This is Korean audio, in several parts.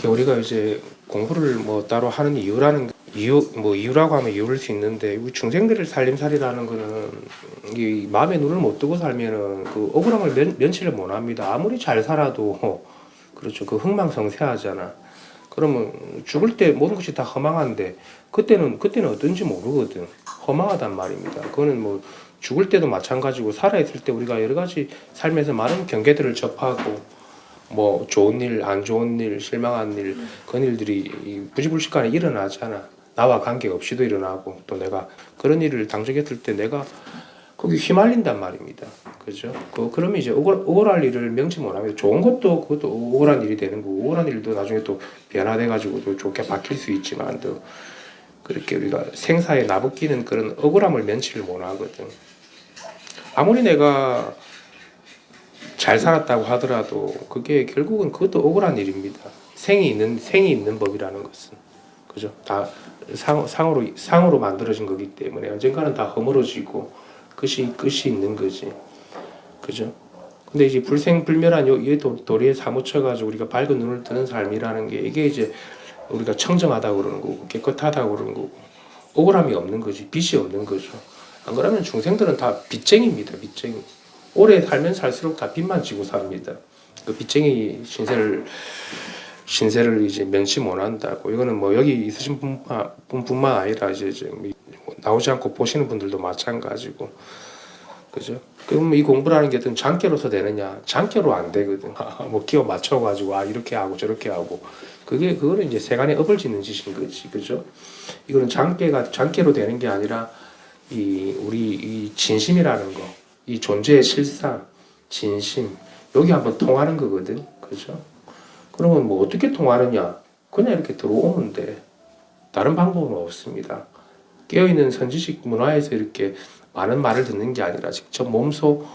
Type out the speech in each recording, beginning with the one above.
우리가 이제 공부를 뭐 따로 하는 이유라고 하면 이유일 수 있는데, 우리 중생들의 살림살이라는 거는 이 마음에 눈을 못 뜨고 살면은 그 억울함을 면치를 못 합니다. 아무리 잘 살아도 그렇죠. 그 흥망성쇠하잖아. 그러면 죽을 때 모든 것이 다 허망한데, 그때는 어떤지 모르거든. 허망하단 말입니다. 그거는 뭐 죽을 때도 마찬가지고, 살아있을 때 우리가 여러 가지 삶에서 많은 경계들을 접하고, 뭐 좋은 일, 안 좋은 일, 실망한 일, 그런 일들이 부지불식간에 일어나잖아. 나와 관계없이도 일어나고, 또 내가 그런 일을 당적했을 때 내가 거기 휘말린단 말입니다. 그죠? 그러면 이제 억울할 일을 명치 못하면, 좋은 것도 그것도 억울한 일이 되는 거고, 억울한 일도 나중에 또 변화돼가지고 또 좋게 바뀔 수 있지만, 또 그렇게 우리가 생사에 나붙기는 그런 억울함을 면치를 못하거든. 아무리 내가 잘 살았다고 하더라도 그게 결국은 그것도 억울한 일입니다. 생이 있는 법이라는 것은, 그죠? 다 상으로 만들어진 거기 때문에 언젠가는 다 허물어지고 끝이 있는 거지, 그죠? 근데 이제 불생불멸한 이 도리에 사무쳐가지고 우리가 밝은 눈을 뜨는 삶이라는 게, 이게 이제 우리가 청정하다고 그러는 거고, 깨끗하다고 그러는 거고, 억울함이 없는 거지, 빚이 없는 거죠. 안 그러면 중생들은 다 빚쟁이입니다, 빚쟁이. 오래 살면 살수록 다 빚만 지고 삽니다. 그 빚쟁이 신세를 이제 면치 못한다고. 이거는 뭐 여기 있으신 분뿐만 아니라 이제 나오지 않고 보시는 분들도 마찬가지고, 그죠? 그럼 이 공부라는 게 어떤 장깨로서 되느냐? 장깨로 안 되거든. 뭐 끼워 맞춰가지고 이렇게 하고 저렇게 하고, 그거는 이제 세간에 업을 짓는 짓인 거지, 그죠? 이거는 장깨로 되는 게 아니라 우리 이 진심이라는 거, 이 존재의 실상, 진심, 여기 한번 통하는 거거든, 그죠? 그러면 뭐 어떻게 통하느냐? 그냥 이렇게 들어오면 돼. 다른 방법은 없습니다. 깨어있는 선지식 문화에서 이렇게 많은 말을 듣는 게 아니라 직접 몸소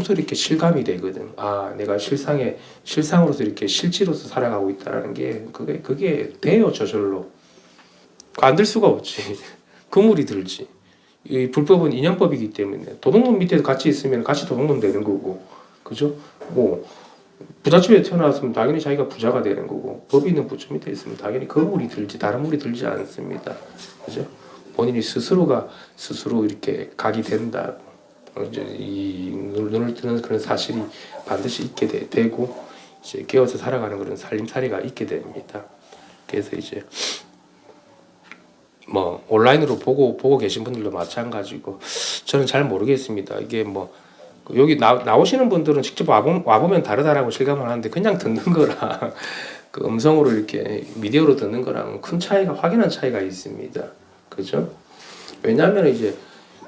이렇게 실감이 되거든. 내가 실상으로서 이렇게 실지로서 살아가고 있다는 게, 그게 돼요, 저절로. 안 될 수가 없지. 그물이 들지. 이 불법은 인연법이기 때문에 도둑놈 밑에 같이 있으면 같이 도둑놈 되는 거고, 그죠? 뭐 부잣집에 태어났으면 당연히 자기가 부자가 되는 거고, 법이 있는 부처 밑에 있으면 당연히 그 물이 들지 다른 물이 들지 않습니다. 그죠? 본인이 스스로 이렇게 각이 된다. 이제 이 눈을 뜨는 그런 사실이 반드시 있게 되고, 이제 깨어서 살아가는 그런 살림살이가 있게 됩니다. 그래서 이제 뭐 온라인으로 보고 계신 분들도 마찬가지고, 저는 잘 모르겠습니다. 이게 뭐 여기 나오시는 분들은 직접 와보면 다르다라고 실감을 하는데, 그냥 듣는 거랑 그 음성으로 이렇게 미디어로 듣는 거랑 큰 차이가, 확연한 차이가 있습니다. 그죠? 왜냐하면 이제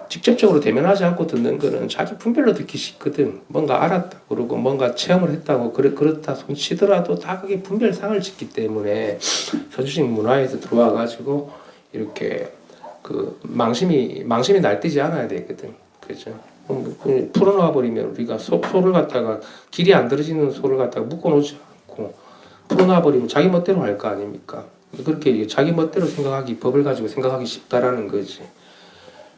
직접적으로 대면하지 않고 듣는 거는 자기 분별로 듣기 쉽거든. 뭔가 알았다 그러고 뭔가 체험을 했다고 그렇다 손치더라도 다 그게 분별상을 짓기 때문에, 서주식 문화에서 들어와 가지고 이렇게 그 망심이 날뛰지 않아야 되거든. 그죠? 풀어놓아 버리면, 우리가 소를 갖다가 길이 안 들어지는 소를 갖다가 묶어놓지 않고 풀어놔 버리면 자기 멋대로 할 거 아닙니까? 그렇게 자기 멋대로 법을 가지고 생각하기 쉽다라는 거지.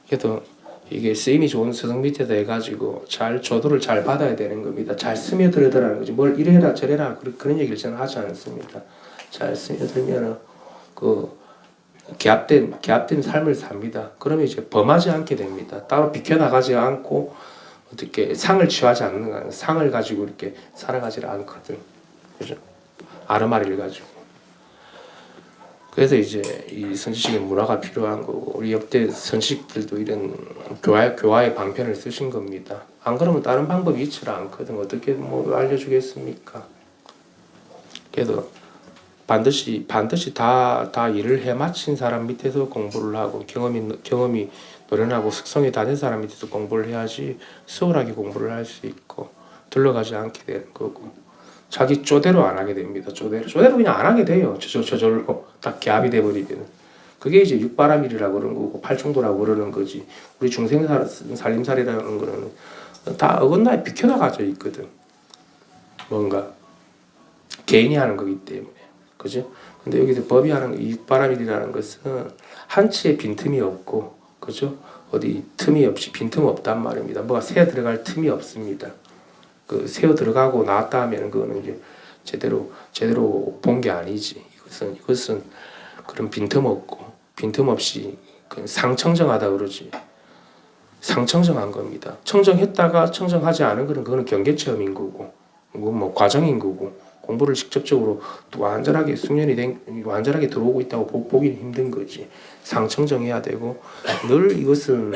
그래도 이게 쓰임이 좋은 스승 밑에다 해가지고 잘 조도를 잘 받아야 되는 겁니다. 잘 스며들어라는 거지. 뭘 이래라 저래라 그런 얘기를 저는 하지 않습니다. 잘 스며들면은 그 개합된 삶을 삽니다. 그러면 이제 범하지 않게 됩니다. 따로 비켜나가지 않고 어떻게 상을 취하지 않는 거야. 상을 가지고 이렇게 살아가지 않거든. 그죠? 아르마리를 가지고. 그래서 이제 이 선지식의 문화가 필요한 거고, 우리 역대 선지식들도 이런 교화의 방편을 쓰신 겁니다. 안 그러면 다른 방법이 있지를 않거든. 어떻게 뭐 알려주겠습니까? 그래도 반드시 다 일을 해마친 사람 밑에서 공부를 하고, 경험이 노련하고 숙성이 다 된 사람 밑에서 공부를 해야지 수월하게 공부를 할 수 있고, 들러가지 않게 되는 거고, 자기 쪼대로 안 하게 됩니다. 쪼대로 그냥 안 하게 돼요. 저절로 딱 개합이 돼버리면. 그게 이제 육바라밀이라고 그러는 거고, 팔중도라고 그러는 거지. 우리 중생 살림살이라는 거는 다 어긋나에 비켜나가져 있거든. 뭔가 개인이 하는 거기 때문에. 그죠? 근데 여기서 법이 하는 이 육바라밀이라는 것은 한치의 빈틈이 없고, 그죠? 어디 틈이 없이 빈틈 없단 말입니다. 뭐가 새어 들어갈 틈이 없습니다. 그 새어 들어가고 나왔다 하면 그거는 이제 제대로 본 게 아니지. 이것은 그런 빈틈없이 그 상청정하다 그러지. 상청정한 겁니다. 청정했다가 청정하지 않은 거는 그거는 경계체험인 거고, 그건 뭐 과정인 거고, 공부를 직접적으로 또 완전하게 완전하게 들어오고 있다고 보기는 힘든 거지. 상청정해야 되고, 늘 이것은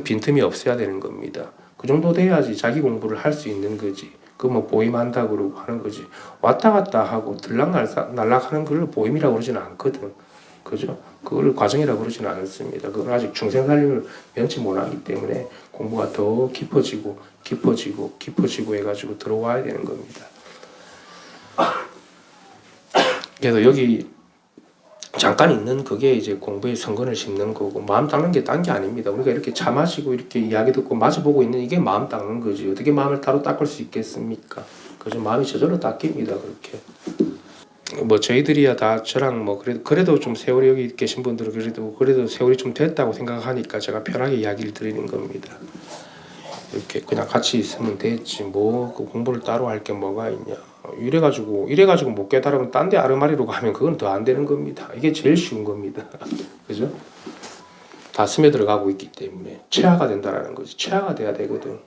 빈틈이 없어야 되는 겁니다. 그 정도 돼야지 자기 공부를 할 수 있는 거지. 그 뭐 보임한다 그러고 하는 거지. 왔다 갔다 하고 들락날락 하는 걸 보임이라고 그러지는 않거든. 그죠? 그걸 과정이라고 그러지는 않습니다. 그건 아직 중생살림을 면치 못하기 때문에 공부가 더 깊어지고 해가지고 들어와야 되는 겁니다. 그래서 여기 잠깐 있는 그게 이제 공부의 성근을 심는 거고, 마음 닦는 게 딴 게 아닙니다. 우리가 이렇게 차 마시고 이렇게 이야기 듣고 마주보고 있는 이게 마음 닦는 거지. 어떻게 마음을 따로 닦을 수 있겠습니까? 그죠? 마음이 저절로 닦입니다. 그렇게. 뭐 저희들이야 다 저랑 뭐 그래도 좀 세월이 여기 계신 분들은 그래도 세월이 좀 됐다고 생각하니까 제가 편하게 이야기를 드리는 겁니다. 이렇게 그냥 같이 있으면 됐지 뭐 그 공부를 따로 할 게 뭐가 있냐. 이래가지고 못 깨달으면 딴 데 아르마리로 가면 그건 더 안 되는 겁니다. 이게 제일 쉬운 겁니다. 그죠? 다 스며들어가고 있기 때문에 최하가 된다라는 거지. 최하가 돼야 되거든.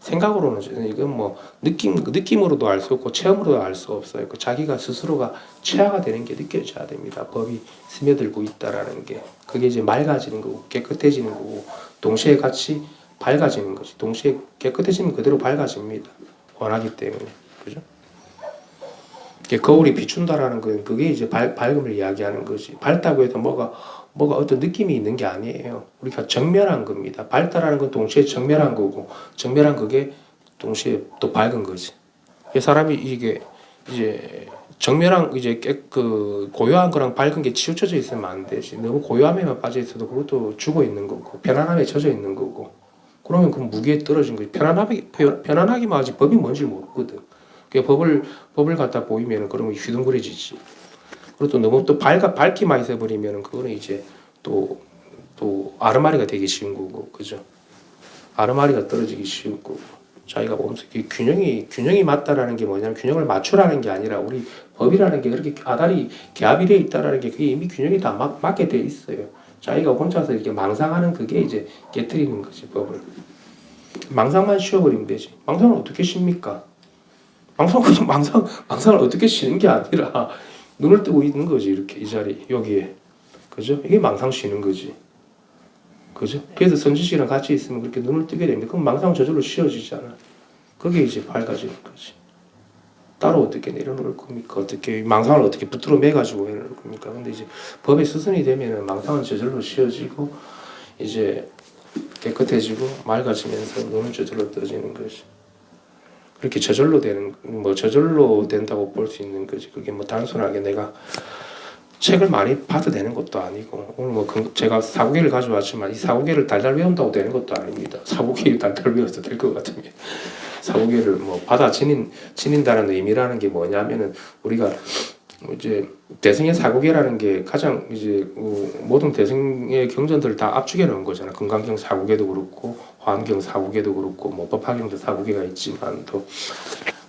생각으로는 이건 뭐 느낌으로도 알 수 없고 체험으로도 알 수 없어요. 그 자기가 스스로가 최하가 되는 게 느껴져야 됩니다. 법이 스며들고 있다라는 게 그게 이제 맑아지는 거고 깨끗해지는 거고 동시에 같이 밝아지는 거지. 동시에 깨끗해지면 그대로 밝아집니다. 원하기 때문에 그죠? 거울이 비춘다라는 건 그게 이제 밝음을 이야기하는 거지. 밝다고 해도 뭐가 어떤 느낌이 있는 게 아니에요. 우리가 정멸한 겁니다. 밝다라는 건 동시에 정멸한 거고, 정멸한 그게 동시에 또 밝은 거지. 사람이 이게 이제 정멸한 이제 그 고요한 거랑 밝은 게 치우쳐져 있으면 안 되지. 너무 고요함에만 빠져 있어도 그것도 죽어 있는 거고, 편안함에 젖어 있는 거고. 그러면 그 무게에 떨어진 거지. 편안하기만 하지 법이 뭔지 모르거든. 그 법을 갖다 보이면 그러면 휘둥그레지지. 그리고 또 너무 또 밝기만 있어버리면 그거는 이제 또 아르마리가 되기 쉬운 거고, 그죠? 아르마리가 떨어지기 쉬운 거고. 자기가 보면서 균형이 맞다라는 게 뭐냐면 균형을 맞추라는 게 아니라 우리 법이라는 게 그렇게 아다리 개합이 되어 있다라는 게 그게 이미 균형이 다 맞게 돼 있어요. 자기가 혼자서 이렇게 망상하는 그게 이제 깨트리는 거지 법을. 망상만 쉬어버리면 되지. 망상을 어떻게 쉽니까? 망상을 어떻게 쉬는 게 아니라 눈을 뜨고 있는 거지. 이렇게 이 자리 여기에 그죠? 이게 망상 쉬는 거지. 그죠? 그래서 선지 씨랑 같이 있으면 그렇게 눈을 뜨게 됩니다. 그럼 망상 저절로 쉬어지잖아. 그게 이제 밝아지는 거지. 따로 어떻게 내려놓을 겁니까? 어떻게 망상을 어떻게 붙들어 매가지고 해놓을 겁니까? 근데 이제 법의 수순이 되면은 망상은 저절로 쉬어지고 이제 깨끗해지고 맑아지면서 눈은 저절로 떠지는 거지. 그렇게 저절로 된다고 볼 수 있는 거지. 그게 뭐 단순하게 내가 책을 많이 봐도 되는 것도 아니고 오늘 뭐 제가 사고계를 가져왔지만 이 사고계를 달달 외운다고 되는 것도 아닙니다. 사고계를 달달 외워서 될 것 같으면 사고계를 뭐 받아 지닌다는 의미라는 게 뭐냐면은 우리가 이제 대승의 사고계라는 게 가장 이제 모든 대승의 경전들을 다 압축해 놓은 거잖아. 금강경 사고계도 그렇고 화엄경 사고계도 그렇고 뭐 법화경도 사고계가 있지만 또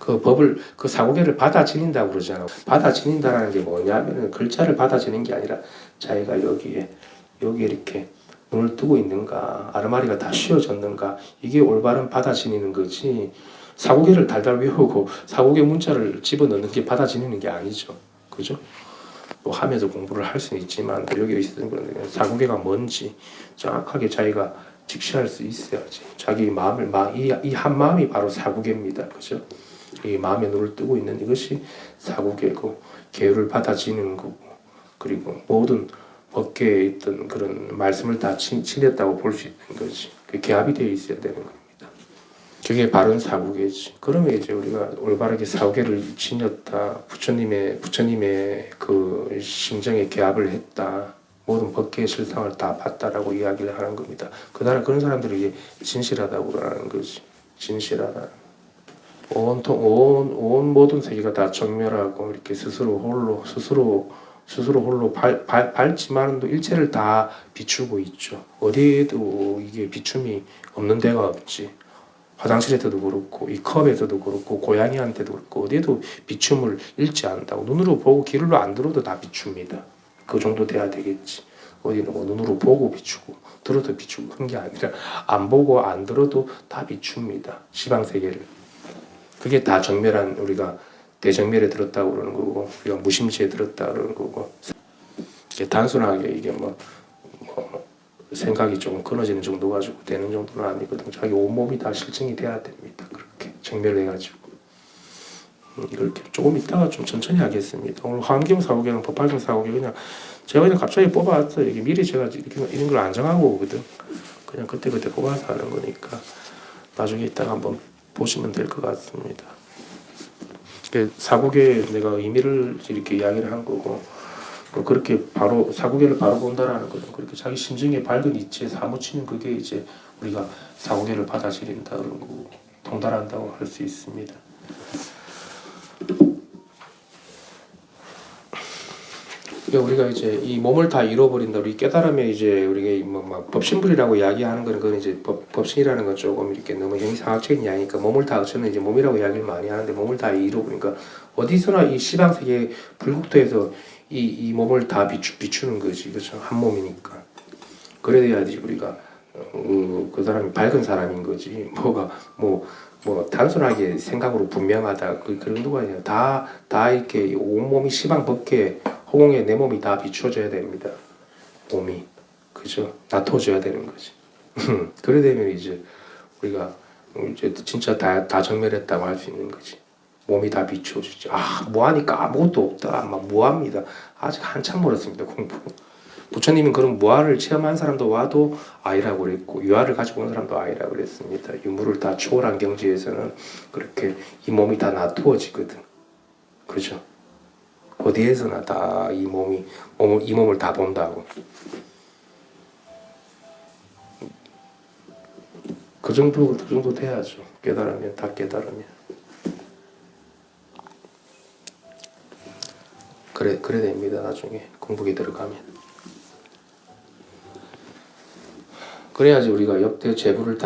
그 법을 그 사고계를 받아 지닌다고 그러잖아. 받아 지닌다라는 게 뭐냐면은 글자를 받아 지는 게 아니라 자기가 여기에 이렇게 눈을 뜨고 있는가 아르마리가 다 쉬어졌는가 이게 올바른 받아 지니는 거지. 사고계를 달달 외우고 사고계 문자를 집어넣는 게 받아 지니는 게 아니죠. 그죠? 또 하면서 공부를 할 수는 있지만 여기 있는 그런 사고계가 뭔지 정확하게 자기가 직시할 수 있어야지. 자기 마음을 이 한 마음이 바로 사고계입니다. 그죠? 이 마음의 눈을 뜨고 있는 이것이 사고계고 계율을 받아지는 거고 그리고 모든 법계에 있던 그런 말씀을 다 지냈다고 볼 수 있는 거지. 그 개합이 되어 있어야 되는 겁니다. 그게 바른 사고계지. 그러면 이제 우리가 올바르게 사고계를 지녔다. 부처님의 그 심정에 개합을 했다. 모든 법계의 실상을 다 봤다라고 이야기를 하는 겁니다. 그런 사람들이 이제 진실하다고 그러는 거지. 진실하다. 온 모든 세계가 다 정멸하고 이렇게 스스로 홀로 밝지만은 또 일체를 다 비추고 있죠. 어디에도 이게 비춤이 없는 데가 없지. 화장실에서도 그렇고 이 컵에서도 그렇고 고양이한테도 그렇고 어디에도 비춤을 잃지 않는다고. 눈으로 보고 귀로 안 들어도 다 비춥니다. 그 정도 돼야 되겠지. 어디는 뭐 눈으로 보고 비추고 들어도 비추고 그런 게 아니라 안 보고 안 들어도 다 비춥니다. 시방세계를. 그게 다 정멸한 우리가 대정멸에 들었다고 그러는 거고 우리가 무심시에 들었다 그러는 거고 이게 단순하게 이게 뭐 생각이 조금 끊어지는 정도 가지고 되는 정도는 아니거든. 자기 온몸이 다 실증이 돼야 됩니다. 그렇게 정멸해가지고 이렇게 조금 이따가 좀 천천히 하겠습니다. 오늘 환경 사고계는 법활경 사고계 그냥 제가 그냥 갑자기 뽑아왔어요. 이게 미리 제가 이렇게 이런 걸 안 정하고 오거든. 그냥 그때 뽑아서 하는 거니까 나중에 이따가 한번 보시면 될 것 같습니다. 사고계에 내가 의미를 이렇게 이야기를 한 거고 그렇게 바로 사고계를 바로 본다라는 것은 그렇게 자기 심정에 밝은 이치에 사무치는 그게 이제 우리가 사고계를 받아들인다 그런 거고 통달한다고 할 수 있습니다. 우리가 이제 이 몸을 다 잃어버린다. 우리 깨달으면 이제 우리가 뭐 법신불이라고 이야기하는 거는 그건 이제 법신이라는 건 조금 이렇게 너무 형이상학적인 이야기니까 몸을 다 저는 이제 몸이라고 이야기를 많이 하는데 몸을 다 잃어버리니까 어디서나 이 시방세계 불국토에서 이 몸을 다 비추는 거지. 그렇죠? 한 몸이니까. 그래야지 우리가 그 사람이 밝은 사람인 거지. 뭐가 뭐 단순하게 생각으로 분명하다 그런 정도가 아니라 다 이렇게 온몸이 시방 법계 허공에 내 몸이 다 비춰져야 됩니다. 몸이 그죠? 놔둬져야 되는 거지. 그래 되면 이제 우리가 이제 진짜 다 정멸했다고 할 수 있는 거지. 몸이 다 비춰지지. 무하니까 아무것도 없다. 막 무합니다. 아직 한참 멀었습니다. 공부. 부처님은 그런 무아를 체험한 사람도 와도 아이라고 그랬고 유아를 가지고 온 사람도 아이라고 그랬습니다. 유무를 다 초월한 경지에서는 그렇게 이 몸이 다 놔두어지거든. 그죠? 어디에서나 다 이 몸을 다 본다고. 그 정도 돼야죠. 깨달으면 다 깨달으면. 그래 됩니다. 나중에 공부에 들어가면. 그래야지 우리가 역대 재부를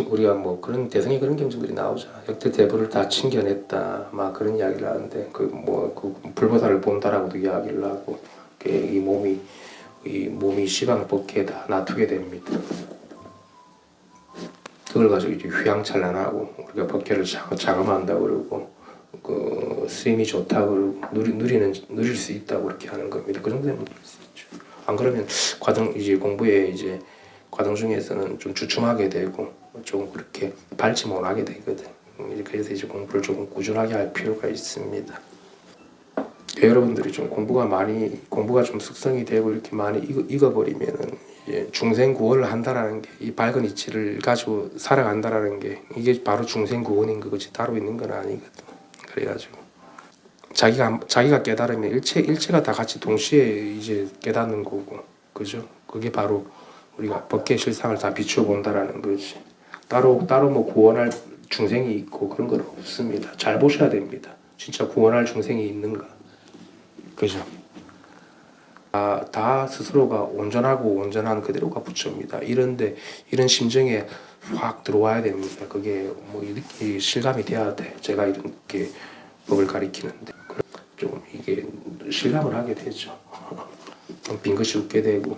우리가 뭐 그런 대성의 그런 경전들이 나오잖아. 역대 재부를 다 챙겨냈다. 막 그런 이야기를 하는데 그 불보살을 본다라고도 이야기를 하고 이 몸이 시방 법계에 다 놔두게 됩니다. 그걸 가지고 이제 휘황찬란하고 우리가 법계를 장엄한다 그러고 그 스님이 좋다 그러고 누릴 수 있다고 그렇게 하는 겁니다. 그 정도면 누릴 수 있죠. 안 그러면 공부에 이제 과정 중에서는 좀 주춤하게 되고 조금 그렇게 밝지 못하게 되거든. 그래서 이제 공부를 조금 꾸준하게 할 필요가 있습니다. 여러분들이 좀 공부가 좀 숙성이 되고 이렇게 많이 익어버리면은 이제 중생 구원을 한다라는 게 이 밝은 이치를 가지고 살아간다라는 게 이게 바로 중생 구원인 거지 따로 있는 건 아니거든. 그래가지고 자기가 깨달으면 일체가 다 같이 동시에 이제 깨닫는 거고, 그죠? 그게 바로 우리가 법계 실상을 다 비추어 본다라는 거지. 따로 뭐 구원할 중생이 있고 그런 건 없습니다. 잘 보셔야 됩니다. 진짜 구원할 중생이 있는가, 그죠? 다 스스로가 온전한 그대로가 부처입니다. 이런 심정에 확 들어와야 됩니다. 그게 뭐 이렇게 실감이 돼야 돼. 제가 이렇게 법을 가리키는데 좀 이게 실감을 하게 되죠. 빈 것이 웃게 되고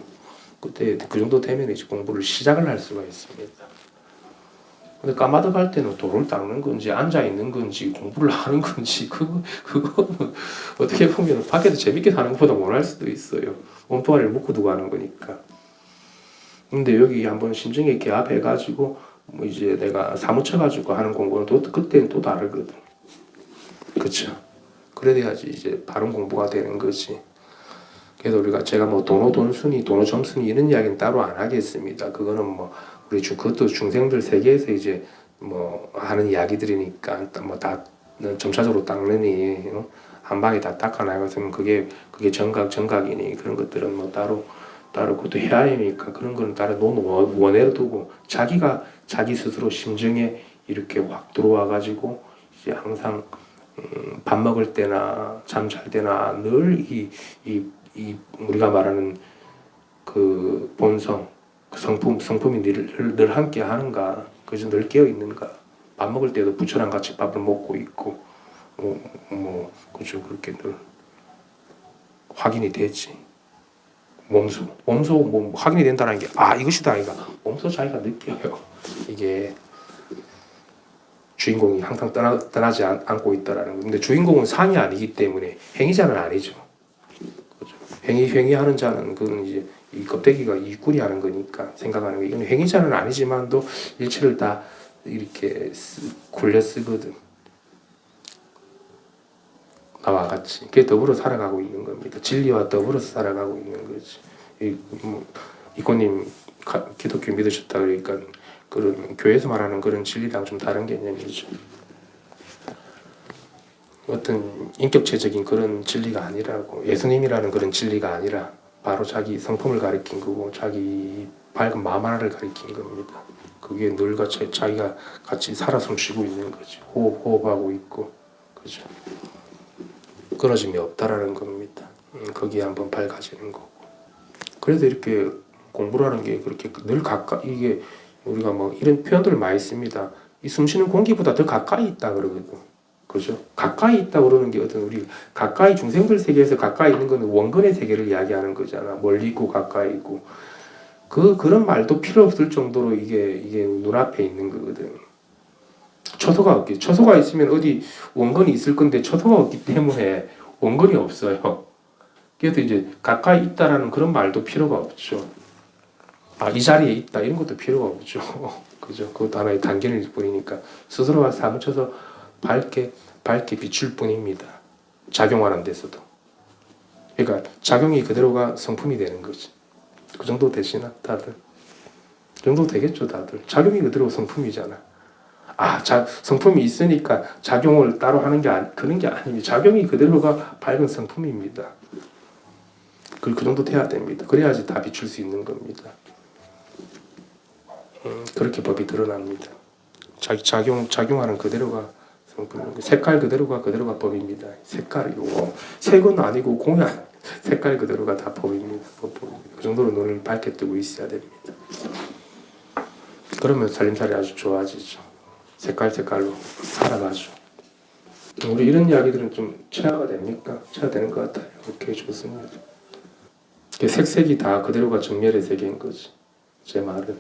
그때 그 정도 되면 이제 공부를 시작을 할 수가 있습니다. 근데 까마득할 때는 돌을 닦는 건지 앉아 있는 건지 공부를 하는 건지 그거 어떻게 보면 밖에서 재밌게 사는 것보다 못할 수도 있어요. 몸뚱아리를 묶고 두고 하는 거니까. 근데 여기 한번 심정에 개합해가지고 뭐 이제 내가 사무쳐가지고 하는 공부는 그때는 또 다르거든. 그렇죠? 그래야지 이제 바른 공부가 되는 거지. 그래서 제가 뭐 돈순이 점순이 이런 이야기는 따로 안 하겠습니다. 그거는 뭐 그것도 중생들 세계에서 이제 뭐 하는 이야기들이니까 뭐 다 점차적으로 닦느니 한 방에 다 닦아나갔으면 그게 정각이니 그런 것들은 뭐 따로 그것도 해야하니까 그런 거는 따로 원해로 두고 자기 스스로 심정에 이렇게 확 들어와 가지고 이제 항상 밥 먹을 때나 잠 잘 때나 늘 이 우리가 말하는 그 본성, 그 성품이 늘 함께 하는가, 그저 늘 깨어 있는가, 밥 먹을 때도 부처랑 같이 밥을 먹고 있고 그죠. 그렇게 늘 확인이 되지. 몸소 뭐 확인이 된다는 게 이것이다 아이가 몸소 자기가 느껴요. 이게 주인공이 항상 떠나지 않고 있다라는 거. 근데 주인공은 상이 아니기 때문에 행위자는 아니죠. 그죠? 행위하는 자는 그건 이제 이 껍데기가 일꾼이 하는 거니까 생각하는 거. 이건 행위자는 아니지만도 일체를 다 이렇게 굴려 쓰거든. 나와 같이. 그게 더불어 살아가고 있는 겁니다. 진리와 더불어서 살아가고 있는 거지. 이코님 기독교 믿으셨다 그러니까 그런 교회에서 말하는 그런 진리랑 좀 다른 개념이죠. 어떤 인격체적인 그런 진리가 아니라고 예수님이라는 그런 진리가 아니라 바로 자기 성품을 가리킨 거고 자기 밝은 마음 하나를 가리킨 겁니다. 그게 늘 같이 자기가 같이 살아 숨쉬고 있는 거지. 호흡하고 있고 그죠. 끊어짐이 없다라는 겁니다. 거기에 한번 밝아지는 거고. 그래서 이렇게 공부라는 게 그렇게 늘 가까이 이게 우리가 뭐 이런 표현들을 많이 씁니다. 이 숨쉬는 공기보다 더 가까이 있다 그러거든. 그죠? 가까이 있다 그러는 게 어떤 우리 가까이 중생들 세계에서 가까이 있는 건 원근의 세계를 이야기하는 거잖아. 멀리 있고 가까이 있고. 그런 말도 필요 없을 정도로 이게 눈앞에 있는 거거든. 처소가 없기. 처소가 있으면 어디 원근이 있을 건데 처소가 없기 때문에 원근이 없어요. 그래서 이제 가까이 있다라는 그런 말도 필요가 없죠. 이 자리에 있다 이런 것도 필요가 없죠. 그죠? 그것도 하나의 단견일 뿐이니까 스스로가 사무쳐서 밝게 비출 뿐입니다. 작용하는 데서도. 그러니까 작용이 그대로가 성품이 되는 거지. 그 정도 되시나 다들? 그 정도 되겠죠 다들. 작용이 그대로 성품이잖아. 성품이 있으니까 작용을 따로 하는 게 그런 게 아닙니다. 작용이 그대로가 밝은 성품입니다. 그 정도 돼야 됩니다. 그래야지 다 비출 수 있는 겁니다. 그렇게 법이 드러납니다. 작용하는 그대로가 성품, 색깔 그대로가 법입니다. 색깔이고 색은 아니고 공연 색깔 그대로가 다 법입니다. 그 정도로 눈을 밝게 뜨고 있어야 됩니다. 그러면 살림살이 아주 좋아지죠. 색깔로 살아가죠. 우리 이런 이야기들은 좀 체화가 됩니까? 체화되는 것 같아요. 오케이, 좋습니다. 색색이 다 그대로가 정멸의 세계인 거지. 제 말은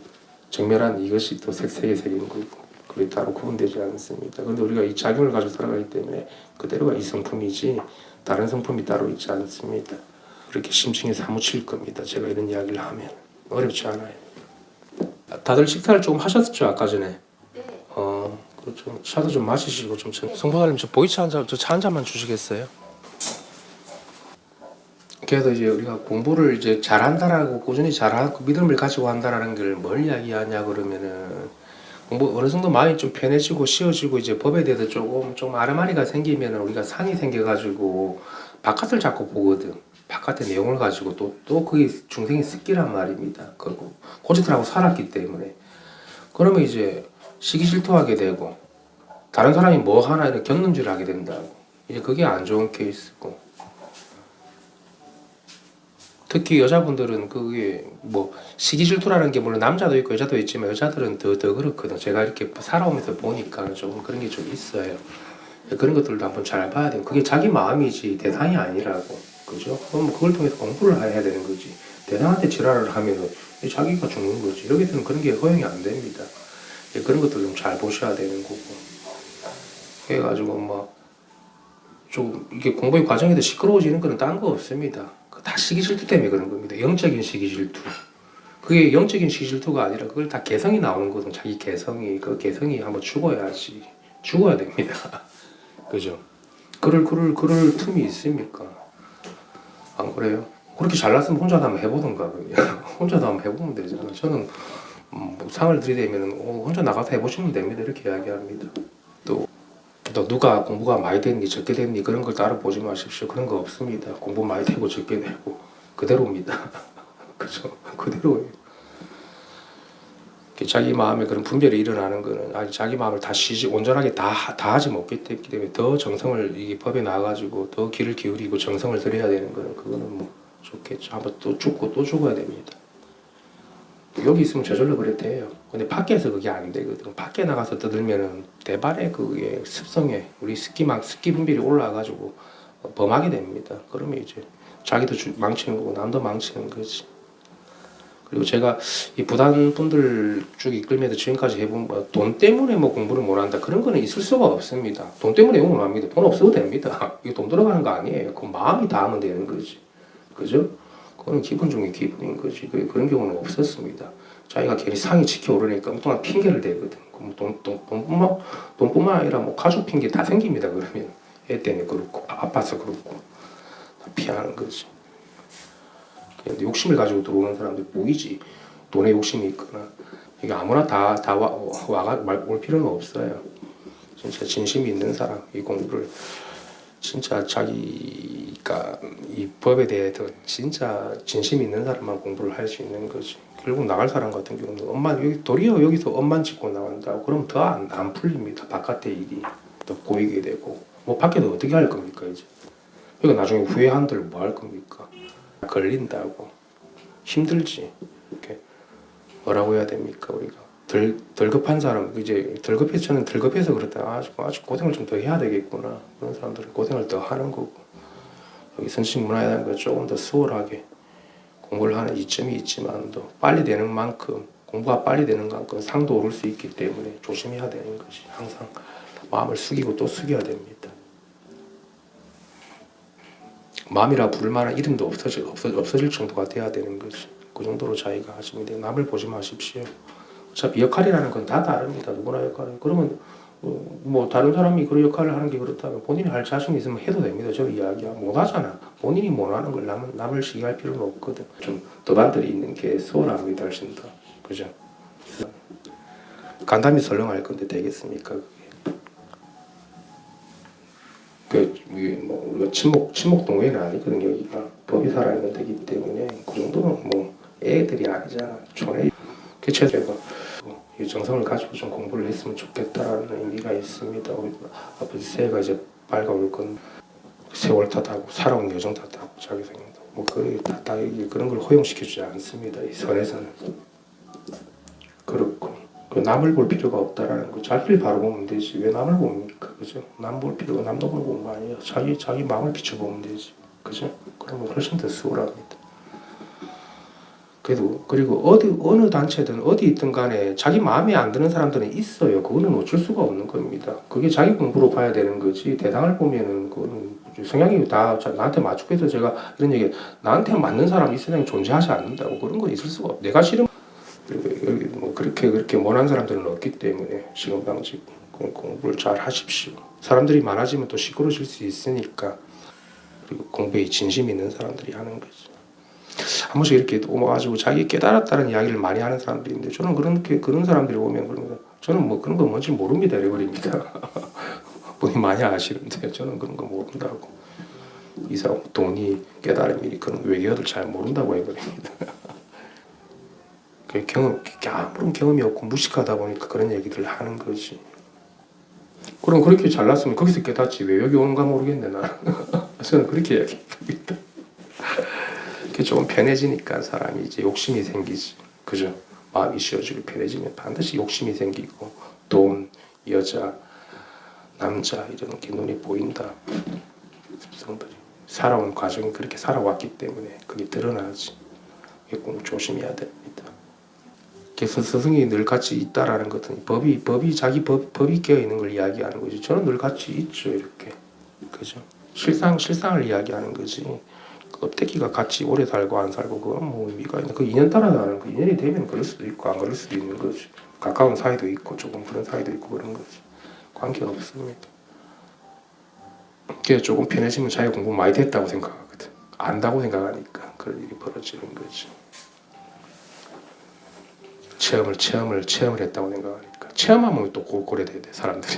정멸한 이것이 또 색색의 세계인 거고 그게 따로 구분되지 않습니다. 그런데 우리가 이 작용을 가지고 살아가기 때문에 그대로가 이 성품이지 다른 성품이 따로 있지 않습니다. 그렇게 심층에 사무칠 겁니다. 제가 이런 이야기를 하면 어렵지 않아요. 다들 식사를 조금 하셨죠? 아까 전에. 좀 차도 좀 마시시고 좀 성보살님 저 보이차 한 잔, 저 차 한 잔만 주시겠어요? 그래서 이제 우리가 공부를 이제 잘한다라고 꾸준히 잘하고 믿음을 가지고 한다라는 걸 뭘 이야기하냐 그러면은 공부 어느 정도 마음이 좀 편해지고 쉬워지고 이제 법에 대해서 좀 아르마리가 생기면은 우리가 상이 생겨가지고 바깥을 자꾸 보거든. 바깥의 내용을 가지고 또 그게 중생의 습기란 말입니다. 그리고 고집들하고 살았기 때문에 그러면 이제 시기질투하게 되고 다른 사람이 뭐 하나 이렇게 곁눈질을 하게 된다고. 이제 그게 안 좋은 케이스고 특히 여자분들은 그게 뭐 시기질투라는 게 물론 남자도 있고 여자도 있지만 여자들은 더 그렇거든. 제가 이렇게 살아오면서 보니까 조금 그런 게 좀 있어요. 그런 것들도 한번 잘 봐야 돼요. 그게 자기 마음이지 대상이 아니라고. 그죠? 그럼 그걸 통해서 공부를 해야 되는 거지. 대상한테 지랄을 하면은 자기가 죽는 거지. 여기서는 그런 게 허용이 안 됩니다. 그런 것들 좀 잘 보셔야 되는 거고. 그래가지고 좀 이게 공부의 과정에서 시끄러워지는 거는 딴 거 없습니다. 다 시기질투 때문에 그런 겁니다. 영적인 시기질투. 그게 영적인 시기질투가 아니라 그걸 다 개성이 나오는 거든. 자기 개성이 그 개성이 한번 죽어야지. 죽어야 됩니다. 그죠? 그럴 틈이 있습니까? 안 그래요? 그렇게 잘났으면 혼자도 한번 해보던가 그러면. 혼자도 한번 해보면 되잖아. 저는 상을 들이대면 혼자 나가서 해보시면 됩니다. 이렇게 이야기합니다. 또 누가 공부가 많이 됐니 적게 됐니 그런 걸 따로 보지 마십시오. 그런 거 없습니다. 공부 많이 되고 적게 되고 그대로입니다. 그죠? 그대로예요. 자기 마음에 그런 분별이 일어나는 거는 아직 자기 마음을 다 온전하게 다 하지 못했기 때문에 더 정성을 이 법에 나와가지고 더 귀를 기울이고 정성을 들여야 되는 거는 그거는 뭐 좋겠죠. 한번 또 죽고 또 죽어야 됩니다. 여기 있으면 저절로 그래 돼요. 근데 밖에서 그게 안 되거든. 밖에 나가서 떠들면은 대발의 그게 습성에 우리 습기 분비율이 올라가가지고 범하게 됩니다. 그러면 이제 자기도 망치는 거고 남도 망치는 거지. 그리고 제가 이 부단 분들 쭉 이끌면서 지금까지 해본 돈 때문에 뭐 공부를 못 한다 그런 거는 있을 수가 없습니다. 돈 때문에 공부 못 합니다. 돈 없어도 됩니다. 이거 돈 들어가는 거 아니에요. 그 마음이 닿으면 되는 거지. 그죠? 그거는 기분 중에 기분인 거지. 그런 경우는 없었습니다. 자기가 괜히 상이 지켜오르니까 엉뚱한 핑계를 대거든. 그럼 돈뿐만 아니라 뭐 가족 핑계 다 생깁니다. 그러면 애 때문에 그렇고 아파서 그렇고 다 피하는 거지. 근데 욕심을 가지고 들어오는 사람들 보이지. 돈에 욕심이 있거나 이게 아무나 올 필요는 없어요. 진짜 진심이 있는 사람 이 공부를 진짜 자기가 이 법에 대해서 진짜 진심 있는 사람만 공부를 할 수 있는 거지. 결국 나갈 사람 같은 경우는 도리어 여기서 엄만 짓고 나간다고 그러면 더 안 풀립니다. 바깥의 일이 더 고이게 되고 뭐 밖에도 어떻게 할 겁니까 이제. 그러니까 나중에 후회한들 뭐 할 겁니까. 걸린다고 힘들지. 이렇게 뭐라고 해야 됩니까 우리가 덜 급한 사람 이제 덜 급해서 저는 덜 급해서 그렇다 아주 고생을 좀 더 해야 되겠구나 그런 사람들은 고생을 더 하는 거고 여기 선식 문화에 대한 걸 조금 더 수월하게 공부를 하는 이점이 있지만도 빨리 되는 만큼 공부가 빨리 되는 만큼 상도 오를 수 있기 때문에 조심해야 되는 것이 항상 마음을 숙이고 또 숙여야 됩니다. 마음이라 부를 만한 이름도 없어질 정도가 돼야 되는 거지. 그 정도로 자기가 하시면 돼요. 남을 보지 마십시오. 어차피 역할이라는 건 다 다릅니다. 누구나 역할은. 그러면 뭐 다른 사람이 그런 역할을 하는 게 그렇다면 본인이 할 자신이 있으면 해도 됩니다. 저 이야기야. 못 하잖아. 본인이 못 하는 걸 남을 시기할 필요는 없거든. 좀 더반들이 있는 게 수월합니다. 훨씬 더. 그죠? 간담이 설렁할 건데 되겠습니까? 우리가 친목 동호회는 아니거든요. 여기가 법이 살아있는 데기 때문에 그 정도는 뭐 애들이 아니잖아. 촌에 개체제가 이 정성을 가지고 좀 공부를 했으면 좋겠다라는 의미가 있습니다. 우리 아버지 새해가 이제 밝아올 건 세월 탓하고 살아온 여정 탓하고 자기 생각도 뭐 그런 걸 허용시켜주지 않습니다. 이 선에서는 그렇고. 남을 볼 필요가 없다라는 거. 자기를 바로 보면 되지. 왜 남을 봅니까? 그죠? 남 볼 필요가 남도 보는 거 아니에요. 자기 마음을 비춰보면 되지. 그죠? 그러면 훨씬 더 수월합니다. 그리고 어느 단체든 어디 있든 간에 자기 마음에 안 드는 사람들은 있어요. 그거는 어쩔 수가 없는 겁니다. 그게 자기 공부로 봐야 되는 거지. 대상을 보면은 그거는 성향이 다 나한테 맞추고 해서 제가 이런 얘기 나한테 맞는 사람이 이 세상에 존재하지 않는다고 그런 건 있을 수가 없어. 내가 싫으면 여기 뭐 그렇게 못한 사람들은 없기 때문에 시금방식 공부를 잘 하십시오. 사람들이 많아지면 또 시끄러질 수 있으니까 그리고 공부에 진심 있는 사람들이 하는 거지. 한 번씩 이렇게 오가지고 자기 깨달았다는 이야기를 많이 하는 사람들인데 저는 그런 사람들이 오면 그러면 저는 뭐 그런 거 뭔지 모릅니다 이래버립니다. 본인 많이 아시는데 저는 그런 거 모른다고. 이 사람 돈이 깨달음이 그런 외계어들 잘 모른다고 해버립니다. 아무런 경험이 없고 무식하다 보니까 그런 얘기들을 하는 거지. 그럼 그렇게 잘났으면 거기서 깨닫지 왜 여기 오는가 모르겠네 나는. 저는 그렇게 이야기합니다. 그게 조금 편해지니까 사람이 이제 욕심이 생기지. 그죠? 마음이 쉬어지고 편해지면 반드시 욕심이 생기고 돈, 여자, 남자 이런 게 눈에 보인다. 습성들이 살아온 과정이 그렇게 살아왔기 때문에 그게 드러나지. 꼭 조심해야 됩니다. 그래서 스승이 늘 같이 있다라는 것은 법이 깨어 있는 걸 이야기하는 거지. 저는 늘 같이 있죠 이렇게. 그죠? 실상을 이야기하는 거지. 껍데기가 같이 오래 살고 안 살고 그건 뭐 의미가 있나. 그 인연 따라 가는 거. 인연이 되면 그럴 수도 있고 안 그럴 수도 있는 거지. 가까운 사이도 있고 조금 그런 사이도 있고 그런 거지. 관계 없습니다. 그게 조금 편해지면 자기 공부 많이 됐다고 생각하거든. 안다고 생각하니까 그런 일이 벌어지는 거지. 체험을 했다고 생각하니까 체험하면 또 고려돼야 돼 사람들이.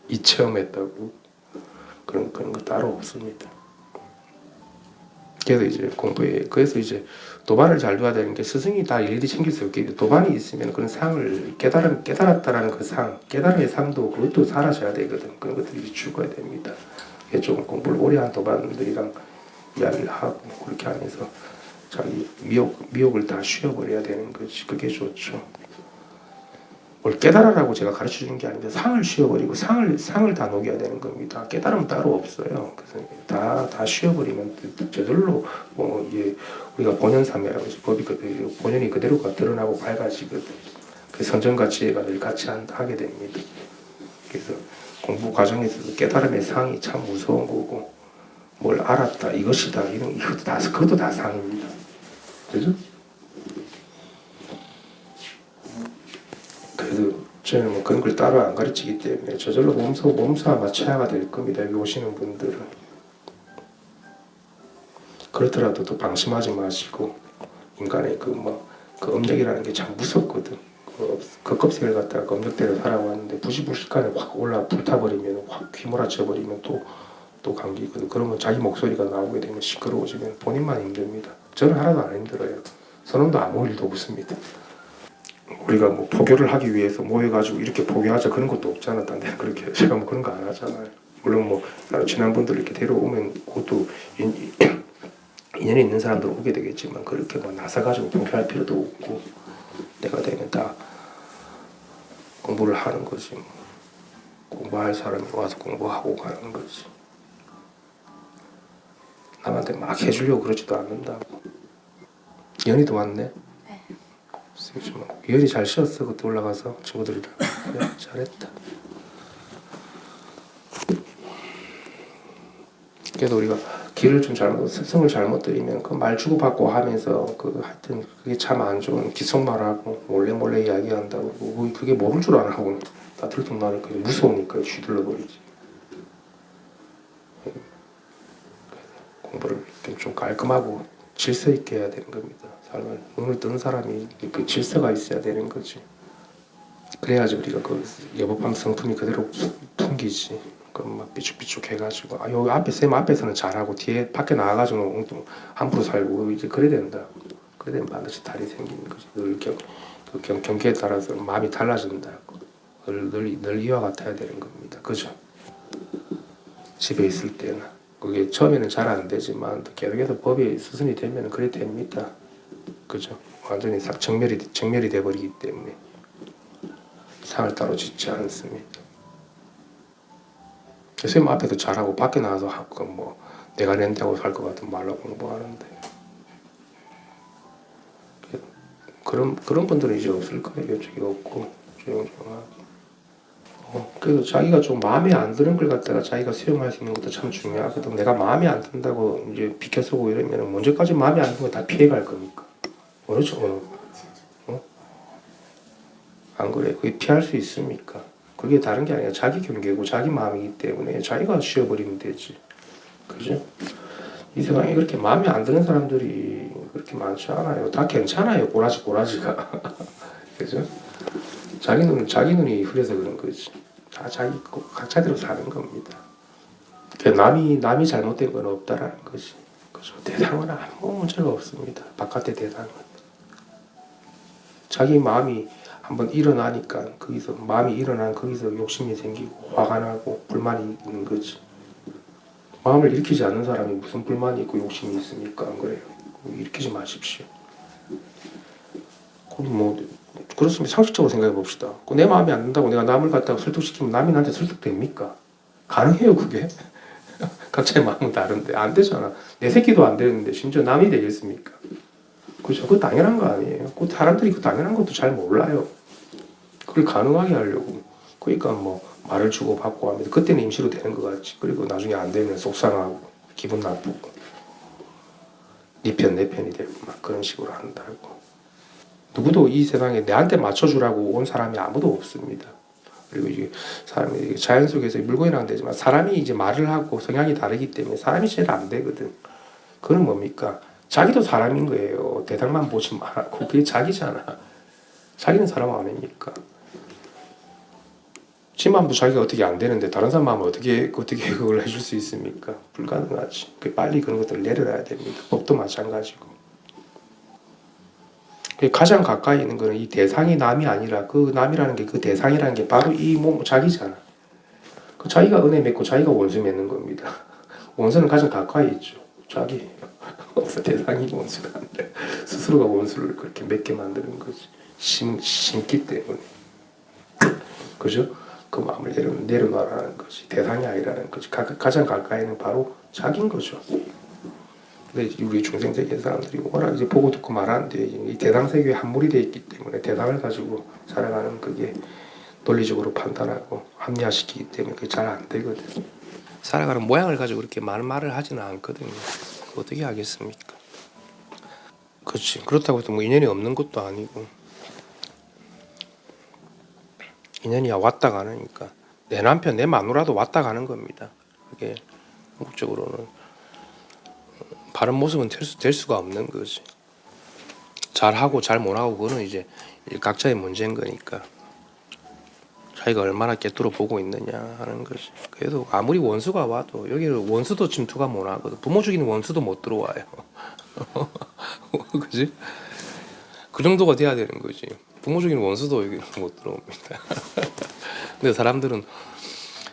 이 체험했다고 그런 거 따로 없습니다. 그래서 이제 도반을 잘 둬야 되는 게 스승이 다 일일이 챙길 수 없기 때문에 도반이 있으면 그런 상을 깨달았다라는 그 상, 깨달음의 상도 그것도 사라져야 되거든. 그런 것들이 죽어야 됩니다. 조금 공부를 오래 한 도반들이랑 이야기를 하고 그렇게 하면서 자기 미혹을 다 쉬어버려야 되는 거지. 그게 좋죠. 뭘 깨달으라고 제가 가르쳐 주는 게 아닙니다. 상을 쉬어버리고 상을 다 녹여야 되는 겁니다. 깨달음 따로 없어요. 그래서 다 쉬어버리면 저절로 이제 우리가 본연삼이라고 하죠. 법이 그대로 본연이 그대로가 드러나고 밝아지거든. 그 선정과 지혜가 늘 같이 하게 됩니다. 그래서 공부 과정에서도 깨달음의 상이 참 무서운 거고, 뭘 알았다 이것이다 이런 그것도 다 상입니다. 그죠? 그래도 저는 뭐 그런 걸 따로 안 가르치기 때문에 저절로 몸소 아마 체화가 될 겁니다. 여기 오시는 분들은. 그렇더라도 또 방심하지 마시고, 인간의 그 업력이라는 게 참 무섭거든. 그 껍질을 갖다가 그 업력대로 살아왔는데 부시불식간에 확 올라 불타버리면, 확 휘몰아쳐 버리면 또 감기거든. 그러면 자기 목소리가 나오게 되면 시끄러워지면 본인만 힘듭니다. 저는 하나도 안 힘들어요. 선원도 아무 일도 없습니다. 우리가 뭐 포교를 하기 위해서 모여가지고 이렇게 포교하자 그런 것도 없잖아. 딴 데는 그렇게 제가 뭐 그런 거 안 하잖아요. 물론 뭐 친한 분들 이렇게 데려오면 그것도 인연이 있는 사람들 오게 되겠지만, 그렇게 뭐 나서가지고 포교할 필요도 없고, 내가 되면 다 공부를 하는 거지. 뭐. 공부할 사람이 와서 공부하고 가는 거지. 남한테 막 해주려고 그러지도 않는다고. 연희도 왔네. 연희 잘 쉬었어. 그때 올라가서 친구들이랑. 그래, 잘했다. 그래도 우리가 길을 좀 성을 잘못 들이면 그 말 주고받고 하면서 하여튼 그게 참 안 좋은 귓속말하고 몰래 이야기한다고, 그게 모를 줄 안 하고 다 들통나니까 무서우니까 쥐들러 버리지. 공부를 좀 깔끔하고 질서 있게 해야 되는 겁니다. 삶을 눈을 뜨는 사람이 그 질서가 있어야 되는 거지. 그래야지 우리가 그 여법함 성품이 그대로 풍기지. 막 삐죽삐죽 해가지고 여기 앞에 쌤 앞에서는 잘하고 뒤에 밖에 나와가지고 함부로 살고 이제 그래야 된다. 그래야 되면 반드시 달이 생기는 거지. 늘 경계에 따라서 마음이 달라진다. 늘 이와 같아야 되는 겁니다. 그죠? 집에 있을 때는 그게 처음에는 잘 안 되지만 계속해서 법이 수순이 되면 그래 됩니다. 그죠? 완전히 정멸이 돼버리기 때문에 상을 따로 짓지 않습니다. 선생님 앞에도 잘하고 밖에 나가서 뭐 내가 낸다고 살 것 같으면 말로 공부하는데, 그런 분들은 이제 없을 거예요. 이쪽이 없고 조용조용하게. 그래서 자기가 좀 마음에 안 드는 걸 갖다가 자기가 수용할 수 있는 것도 참 중요하거든. 내가 마음에 안 든다고 이제 비켜서고 이러면 먼저까지 마음에 안 드는 거 다 피해갈 거니까. 그렇죠? 안 그래? 그게 피할 수 있습니까? 그게 다른 게 아니라 자기 경계고 자기 마음이기 때문에 자기가 쉬어버리면 되지. 그죠? 이 세상에 그렇게 마음에 안 드는 사람들이 그렇게 많지 않아요. 다 괜찮아요. 꼬라지가. 그죠? 자기 눈이 흐려서 그런 거지. 다 각자대로 사는 겁니다. 남이 잘못된 건 없다라는 거지. 그죠? 대상은 아무 문제가 없습니다. 바깥의 대상은. 자기 마음이 한번 일어나니까 마음이 일어난 거기서 욕심이 생기고 화가 나고 불만이 있는 거지. 마음을 일으키지 않는 사람이 무슨 불만이 있고 욕심이 있습니까? 안 그래요? 일으키지 마십시오. 그렇습니다. 상식적으로 생각해 봅시다. 내 마음에 안 든다고 내가 남을 갖다가 설득시키면 남이 나한테 설득됩니까? 가능해요 그게? 각자의 마음은 다른데 안 되잖아. 내 새끼도 안 되는데 심지어 남이 되겠습니까? 그죠? 그거 당연한 거 아니에요. 그 사람들이 그 당연한 것도 잘 몰라요. 그걸 가능하게 하려고. 그러니까 뭐 말을 주고 받고 하면서 그때는 임시로 되는 것 같지. 그리고 나중에 안 되면 속상하고 기분 나쁘고 네 편 내 편이 되고 막 그런 식으로 한다고. 누구도 이 세상에 내한테 맞춰주라고 온 사람이 아무도 없습니다. 그리고 이게 사람이 자연 속에서 물건이랑 되지만 사람이 이제 말을 하고 성향이 다르기 때문에 사람이 제일 안 되거든. 그건 뭡니까? 자기도 사람인 거예요. 대상만 보지 말고 그게 자기잖아. 자기는 사람 아닙니까? 지 마음도 자기가 어떻게 안 되는데 다른 사람 마음을 어떻게 그걸 해줄 수 있습니까? 불가능하지. 빨리 그런 것들을 내려놔야 됩니다. 법도 마찬가지고. 가장 가까이 있는 거는 이 대상이 남이 아니라 그 남이라는 게 그 대상이라는 게 바로 이 자기잖아. 그 자기가 은혜 맺고 자기가 원수 맺는 겁니다. 원수는 가장 가까이 있죠. 자기예요. 대상이 원수가 아니라 스스로가 원수를 그렇게 맺게 만드는 거지. 심기 때문에. 그죠? 그 마음을 내려놔라는 거지. 대상이 아니라는 거지. 가장 가까이는 바로 자기인 거죠. 근데 우리 중생세계 사람들이 워낙 이제 보고 듣고 말하는데 이 대상 세계에 함몰이 되어 있기 때문에 대상을 가지고 살아가는 그게 논리적으로 판단하고 합리화시키기 때문에 그게 잘 안 되거든. 살아가는 모양을 가지고 그렇게 많은 말을 하지는 않거든요. 어떻게 하겠습니까? 그렇지. 그렇다고 해서 뭐 인연이 없는 것도 아니고 인연이 왔다 가니까 내 남편 내 마누라도 왔다 가는 겁니다. 그게 궁극적으로는 바른 모습은 될 수가 없는 거지. 잘하고 잘 못하고 그거는 이제 각자의 문제인 거니까 자기가 얼마나 깨뚫어 보고 있느냐 하는 거지. 그래도 아무리 원수가 와도 여기는 원수도 침투가 못 하거든. 부모 죽이는 원수도 못 들어와요. 그지? 그 정도가 돼야 되는 거지. 부모 죽이는 원수도 여기 못 들어옵니다. 근데 사람들은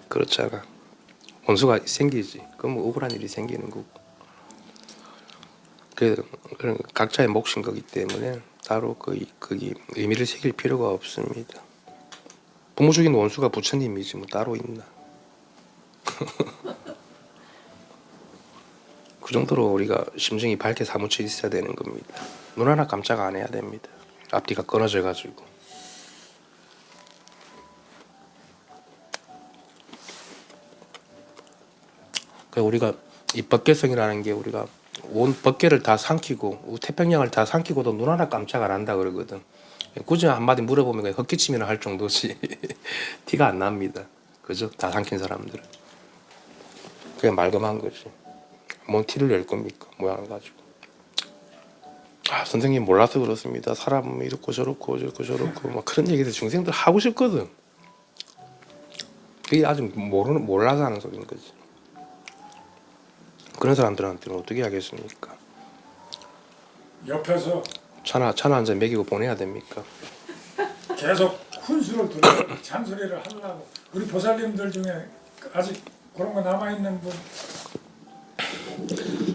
그렇잖아. 원수가 생기지. 그럼 억울한 일이 생기는 거고. 그래서 각자의 몫인 거기 때문에 따로 거기 의미를 새길 필요가 없습니다. 부모 죽이는 원수가 부처님이지 뭐 따로 있나. 그 정도로 우리가 심정이 밝게 사무쳐 있어야 되는 겁니다. 눈 하나 깜짝 안 해야 됩니다. 앞뒤가 끊어져 가지고. 우리가 이 법계성이라는 게 우리가 온 법계를 다 삼키고 태평양을 다 삼키고도 눈 하나 깜짝 안 한다 그러거든. 굳이 한마디 물어보면 헛기침이나 할 정도지 티가 안 납니다. 그죠? 다 삼킨 사람들은. 그냥 말끔한 거지. 뭔 티를 낼 겁니까? 모양을 가지고. 선생님 몰라서 그렇습니다. 사람 이렇고 저렇고 저렇고 막 그런 얘기들 중생들 하고 싶거든. 그게 아직 몰라서 하는 소리인 거지. 그런 사람들한테는 어떻게 하겠습니까? 옆에서 차나 한 잔 먹이고 보내야 됩니까? 계속 훈수를 두르고 잔소리를 하려고. 우리 보살님들 중에 아직 그런 거 남아있는 분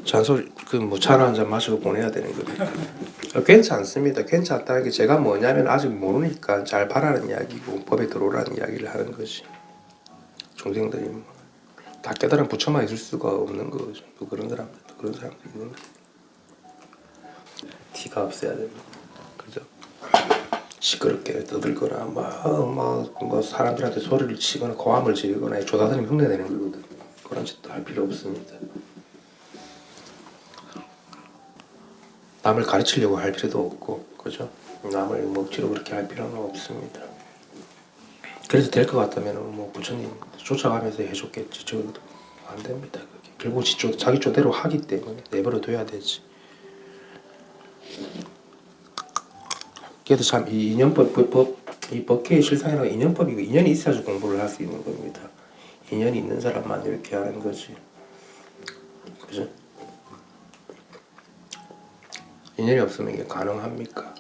잔소리 뭐 차나 한 잔 마시고 보내야 되는 겁니다. 괜찮습니다. 괜찮다는 게 제가 뭐냐면 아직 모르니까 잘 바라는 이야기고 법에 들어오라는 이야기를 하는 거지. 중생들이 다 깨달은 부처만 있을 수가 없는 거죠. 또 그런 사람들 있는 거죠. 티가 없어야 됩니다. 그죠? 시끄럽게 떠들거나 뭐 사람들한테 소리를 치거나 고함을 지르거나 조다스님 흉내내는 거거든. 그런 짓도 할 필요 없습니다. 남을 가르치려고 할 필요도 없고, 그죠? 남을 먹지로 그렇게 할 필요는 없습니다. 그래서 될 것 같다면 뭐 부처님 쫓아가면서 해줬겠지. 저도 안 됩니다. 그게. 결국 자기 쪼대로 하기 때문에 내버려 둬야 되지. 그래도 참 이 인연법 이 법계의 실상이라고 인연법이고 인연이 있어야지 공부를 할 수 있는 겁니다. 인연이 있는 사람만 이렇게 하는 거지. 그죠? 인연이 없으면 이게 가능합니까?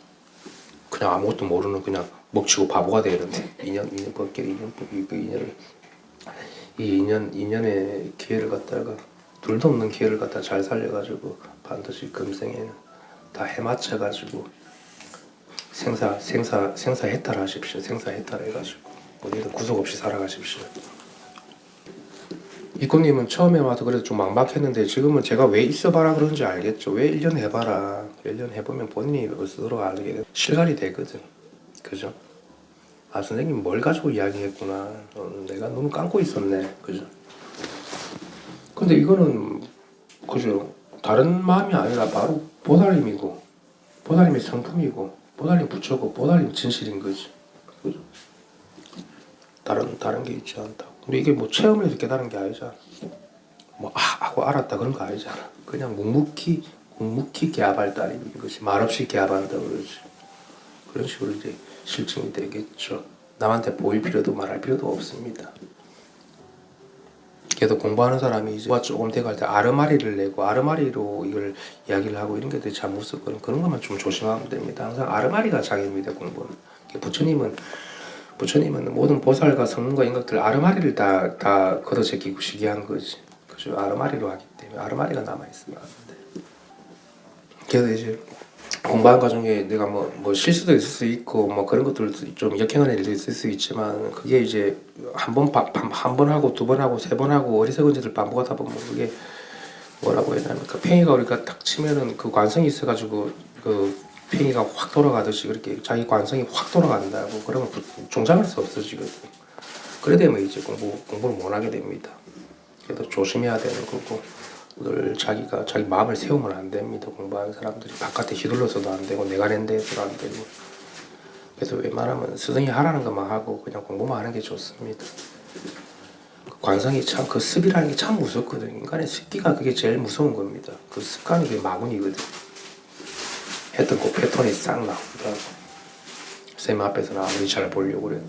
그냥 아무것도 모르는 그냥 먹치고 바보가 되는데 법계 인연법이 이 인연의 기회를 갖다가 둘도 없는 기회를 갖다 잘 살려가지고 반드시 금생에는 다 해맞춰가지고 생사해탈하십시오. 생사해탈해가지고 어디든 구속 없이 살아가십시오. 이코님은 처음에 와서 그래도 좀 막막했는데 지금은 제가 왜 있어봐라 그런지 알겠죠. 왜 1년 해봐라. 1년 해보면 본인이 스스로 알게 돼. 실감이 되거든. 그죠? 선생님 뭘 가지고 이야기했구나. 내가 눈을 감고 있었네. 그죠? 근데 이거는 그죠? 다른 마음이 아니라 바로 보살님이고 보살님의 성품이고 보살님 부처고 보살님 진실인 거지. 그죠? 다른 게 있지 않다고. 근데 이게 뭐 체험을 해서 깨달은 게 아니잖아. 뭐 하고 알았다 그런 거 아니잖아. 그냥 묵묵히 개화발달인 것이 말없이 개화한다 그러지. 그런 식으로 이제 실증이 되겠죠. 남한테 보일 필요도 말할 필요도 없습니다. 그래도 공부하는 사람이 이제 조금 돼갈 때 아르마리를 내고 아르마리로 이걸 이야기를 하고 이런 게 되게 참 무섭거든. 그런 것만 좀 조심하면 됩니다. 항상 아르마리가 장입니다. 공부는. 부처님은 모든 보살과 성문과 인각들 아르마리를 다 걷어제끼고 시기한 거지. 그죠? 아르마리로 하기 때문에 아르마리가 남아있으면 안 돼. 그래서 이제 공부하는 과정에 내가 뭐 실수도 있을 수 있고 뭐 그런 것들도 좀 역행하는 일도 있을 수 있지만 그게 이제 한 번 하고 두 번 하고 세 번 하고 어리석은 짓을 반복하다 보면 그게 뭐라고 해야 되나 그 팽이가 우리가 딱 치면은 그 관성이 있어가지고 그 팽이가 확 돌아가듯이 그렇게 자기 관성이 확 돌아간다고 그러면 종잡을 수 없어지거든. 그래 되면 이제 공부를 못 하게 됩니다. 그래서 조심해야 되는 거고 늘 자기가 자기 마음을 세우면 안 됩니다. 공부하는 사람들이 바깥에 휘둘러서도 안 되고 내가 낸 데서도 안 되고 그래서 웬만하면 스승이 하라는 것만 하고 그냥 공부만 하는 게 좋습니다. 그 관성이 참 그 습이라는 게 참 무섭거든. 인간의 습기가 그게 제일 무서운 겁니다. 그 습관이 그게 마군이거든. 했던 그 패턴이 싹 나오더라고. 쌤 앞에서는 아무리 잘 보려고 그래도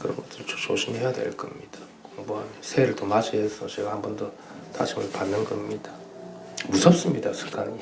그런 것들 조심해야 될 겁니다. 공부하면 새해를 또 맞이해서 제가 한 번 더 다짐을 받는 겁니다. 무섭습니다 습관이.